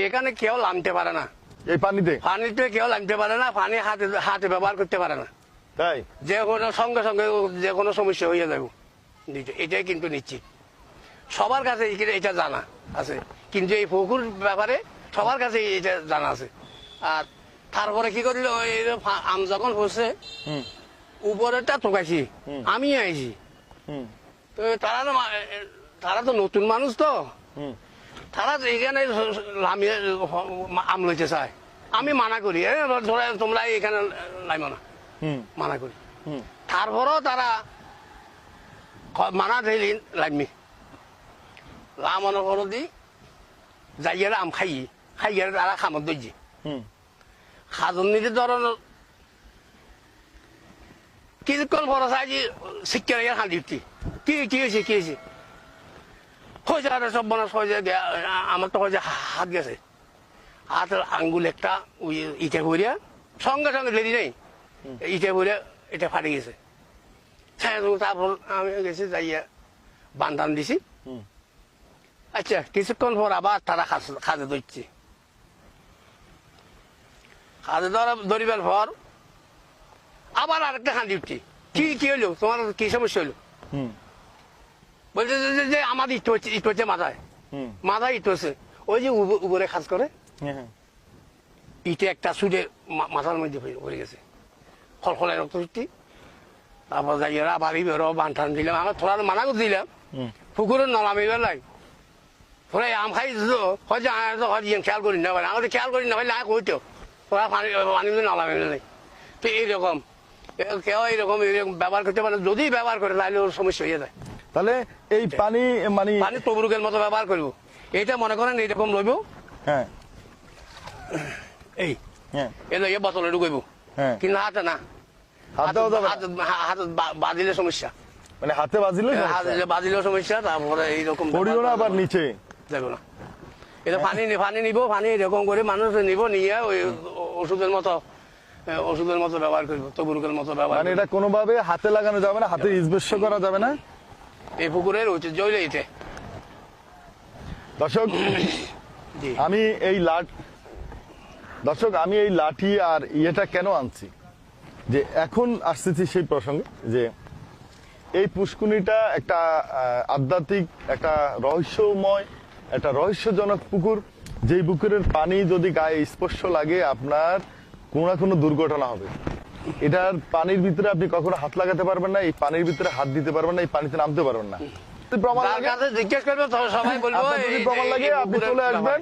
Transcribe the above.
এখানে কেউ নামতে পারে না, এই পানিতে কেউ নামতে পারে না, পানি হাতে হাতে ব্যবহার করতে পারে না। তাই যে কোনো সঙ্গে সঙ্গে যে কোনো সমস্যা হয়ে যাবে, এটাই কিন্তু নিশ্চিত। সবার কাছে এটা জানা আছে, কিন্তু এই পুকুর ব্যাপারে সবার কাছে এটা জানা আছে। আর তারপরে কি করলো, আম যখন হচ্ছে উপরেটা ঠোকাইছি, আমি আইছি। তো তারা তো নতুন মানুষ, তো তারা এখানে আম লইতে চায়। আমি মানা করি, তোমরা এখানে নাইমো না, মানা করি। তারপরও তারা মানা দিলি লাইমি লামানো করো দি যাইয়ারা আম খাইয়ারা তারা খামত দইছি। খাজন নিতে ধরো কিছুক্ষণ পরে চাইছি শিক্ষা খান্দি উঠছি। কি হয়েছে হয়েছে আর সব মানুষ হয়েছে, আমার তো হয়েছে হাত গেছে, হাতের আঙ্গুল একটা ইটে ভরিয়া সঙ্গে সঙ্গে দেরি নেই, ইটে ভরিয়া এটা ফাটে গেছে। তারপর আমি গেছি যাইয়া বান্ধান দিছি। আচ্ছা, কিছুক্ষণ পর আবার তারা খাজে ধরছে। খাজে ধরিবার পর আবার আরেকটা খান্দি উঠছি। কি হইলো, তোমার কি সমস্যা হইলো? বলছে যে আমার ইট হচ্ছে মাথায় ইট হচ্ছে। ওই যে উপরে খাজ করে ইটে একটা সুটে মাথার মধ্যে পড়ে গেছে, খলখলায় রক্ত উঠছি। তারপর যাই আবার বান্ধান দিলাম, আমার থোড়া মানা করে দিলাম পুকুরের নলামিবার লাই। তোরা আম খাই হয়তো খেয়াল করি না পারে, আমাদের খেয়াল করি না পারলে আমি কইতো তোরা পানি নলামিবার নাই। তো এইরকম কেউ এইরকম ব্যবহার করতে পারে, যদি ব্যবহার করে তাহলে ওর সমস্যা হয়ে যায়। তাহলে এই পানি পানি তবরুকের মতো ব্যবহার করবো। এইটা মনে করেন এইরকম লইব, হ্যাঁ এই লইয়া বোতলে ঢুকাইব, কিন্তু হাতে না, হাতে বাজিলে সমস্যা, মানে হাতে বাজিলেও সমস্যা। তারপরে এইরকম আবার নিচে যাবে না। এটা পানি নিব, পানি এরকম করে মানুষ নিব, নিয়ে ওই ওষুধের মতো ব্যবহার করবো, তবরুকের মতো ব্যবহার। মানে এটা কোনোভাবে হাতে লাগানো যাবে না, হাতে স্পর্শ করা যাবে না এই পুকুরের ঐতিহ্য হইলে এটা। দর্শক, আমি এই লাঠি আর ইয়েটা কেন আনছি, যে এখন আসতেছি সেই প্রসঙ্গে, যে এই পুষ্কুনিটা একটা আধ্যাত্মিক, একটা রহস্যময়, একটা রহস্যজনক পুকুর। যেই পুকুরের পানি যদি গায়ে স্পর্শ লাগে আপনার কোনো না কোনো দুর্ঘটনা হবে। এটার পানির ভিতরে আপনি কখনো হাত লাগাতে পারবেন না, এই পানির ভিতরে হাত দিতে পারবেন না, এই পানিতে নামতে পারবেন না। প্রমাণ লাগে, জিজ্ঞেস করবে, সবাই বলবো প্রমাণ লাগে, আপনি চলে আসবেন।